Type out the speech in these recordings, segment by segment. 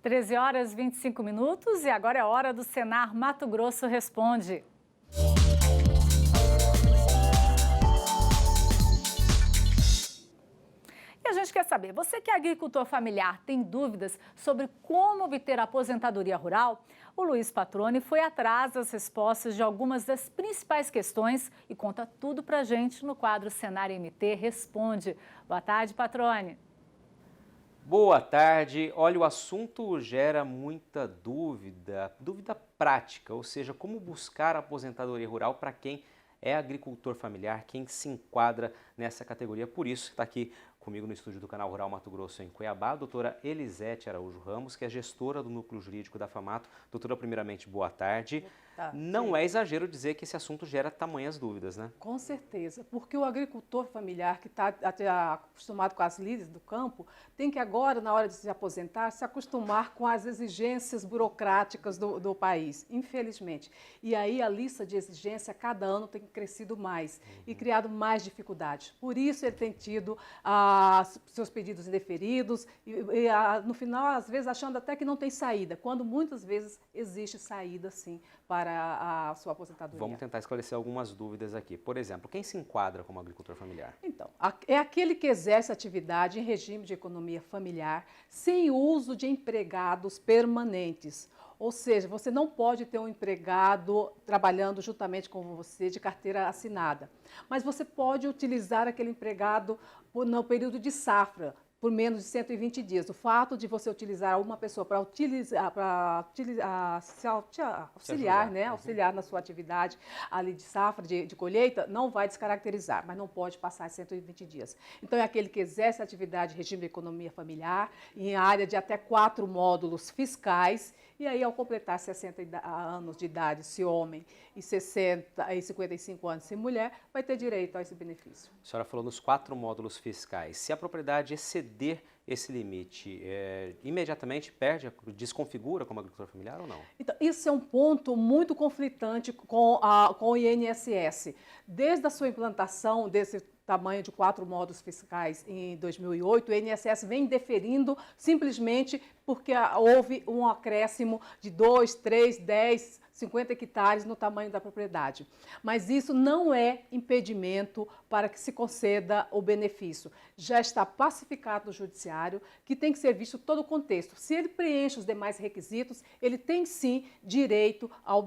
13 horas e 25 minutos e agora é hora do Senar Mato Grosso Responde. E a gente quer saber, você que é agricultor familiar, tem dúvidas sobre como obter a aposentadoria rural? O Luiz Patrone foi atrás das respostas de algumas das principais questões e conta tudo pra gente no quadro Senar MT Responde. Boa tarde, Patrone. Boa tarde. Olha, o assunto gera muita dúvida prática, ou seja, como buscar a aposentadoria rural para quem é agricultor familiar, quem se enquadra nessa categoria. Por isso, está aqui comigo no estúdio do Canal Rural Mato Grosso em Cuiabá, a doutora Elisete Araújo Ramos, que é gestora do Núcleo Jurídico da FAMATO. Doutora, primeiramente, boa tarde. Não é exagero dizer que esse assunto gera tamanhas dúvidas, né? Com certeza, porque o agricultor familiar que está acostumado com as lides do campo tem que agora, na hora de se aposentar, se acostumar com as exigências burocráticas do país, infelizmente. E aí a lista de exigências a cada ano tem crescido mais e criado mais dificuldades. Por isso ele tem tido seus pedidos indeferidos e no final, às vezes, achando até que não tem saída, quando muitas vezes existe saída, sim, para a sua aposentadoria. Vamos tentar esclarecer algumas dúvidas aqui. Por exemplo, quem se enquadra como agricultor familiar? Então, é aquele que exerce atividade em regime de economia familiar sem uso de empregados permanentes. Ou seja, você não pode ter um empregado trabalhando juntamente com você de carteira assinada. Mas você pode utilizar aquele empregado no período de safra, por menos de 120 dias. O fato de você utilizar uma pessoa para auxiliar, né, auxiliar na sua atividade ali de safra, de colheita, não vai descaracterizar, mas não pode passar 120 dias. Então, é aquele que exerce a atividade de regime de economia familiar em área de até 4 módulos fiscais. E aí, ao completar 60 anos de idade, se homem, e 55 anos, se mulher, vai ter direito a esse benefício. A senhora falou nos 4 módulos fiscais. Se a propriedade exceder esse limite, imediatamente desconfigura como agricultor familiar ou não? Então, isso é um ponto muito conflitante com o INSS. Desde a sua implantação desse tamanho de 4 módulos fiscais em 2008, o INSS vem deferindo simplesmente porque houve um acréscimo de 2, 3, 10, 50 hectares no tamanho da propriedade. Mas isso não é impedimento para que se conceda o benefício. Já está pacificado no judiciário que tem que ser visto todo o contexto. Se ele preenche os demais requisitos, ele tem sim direito ao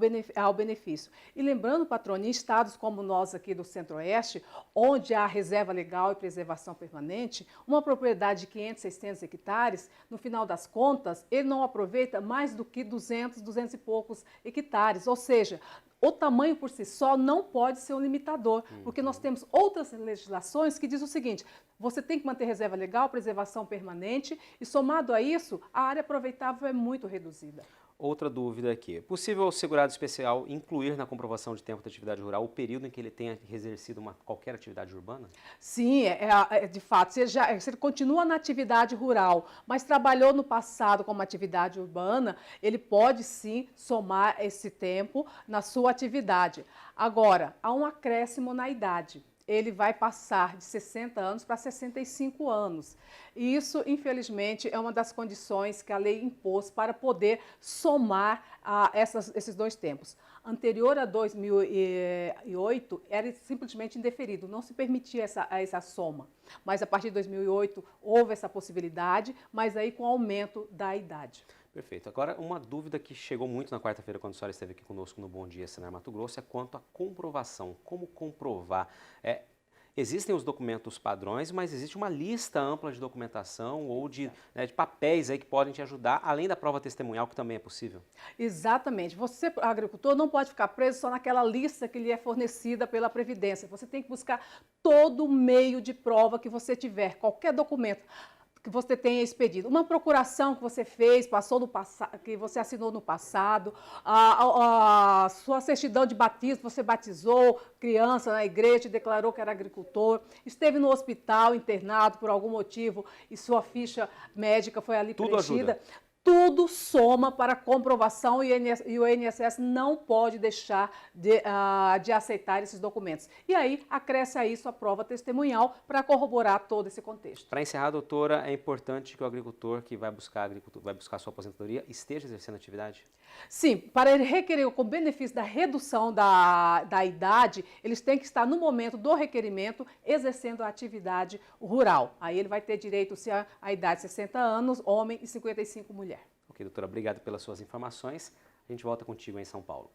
benefício. E lembrando, patrônio, em estados como nós aqui do Centro-Oeste, onde há reserva legal e preservação permanente, uma propriedade de 500, 600 hectares, no final das contas, ele não aproveita mais do que 200, 200 e poucos hectares. Ou seja, o tamanho por si só não pode ser um limitador, porque nós temos outras legislações que dizem o seguinte: você tem que manter reserva legal, preservação permanente, e somado a isso, a área aproveitável é muito reduzida. Outra dúvida aqui. É possível o segurado especial incluir na comprovação de tempo da atividade rural o período em que ele tenha exercido qualquer atividade urbana? Sim, de fato. Se ele continua na atividade rural, mas trabalhou no passado como atividade urbana, ele pode sim somar esse tempo na sua atividade. Agora, há um acréscimo na idade. Ele vai passar de 60 anos para 65 anos. E isso, infelizmente, é uma das condições que a lei impôs para poder somar esses 2 tempos. Anterior a 2008, era simplesmente indeferido, não se permitia essa soma. Mas a partir de 2008, houve essa possibilidade, mas aí com aumento da idade. Perfeito. Agora, uma dúvida que chegou muito na quarta-feira, quando a senhora esteve aqui conosco no Bom Dia Senar Mato Grosso, é quanto à comprovação. Como comprovar? Existem os documentos padrões, mas existe uma lista ampla de documentação ou de papéis aí que podem te ajudar, além da prova testemunhal, que também é possível? Exatamente. Você, agricultor, não pode ficar preso só naquela lista que lhe é fornecida pela Previdência. Você tem que buscar todo meio de prova que você tiver, qualquer documento que você tenha expedido, uma procuração que você fez, que você assinou no passado, a sua certidão de batismo, você batizou criança na igreja e declarou que era agricultor, esteve no hospital internado por algum motivo e sua ficha médica foi ali preenchida. tudo soma para comprovação e o INSS não pode deixar de aceitar esses documentos. E aí, acresce a isso a prova testemunhal para corroborar todo esse contexto. Para encerrar, doutora, é importante que o agricultor que vai buscar sua aposentadoria esteja exercendo atividade? Sim, para ele requerer com benefício da redução da idade, eles têm que estar no momento do requerimento exercendo a atividade rural. Aí ele vai ter direito se a idade 60 anos, homem, e 55 mulher. Ok, doutora, obrigado pelas suas informações. A gente volta contigo em São Paulo.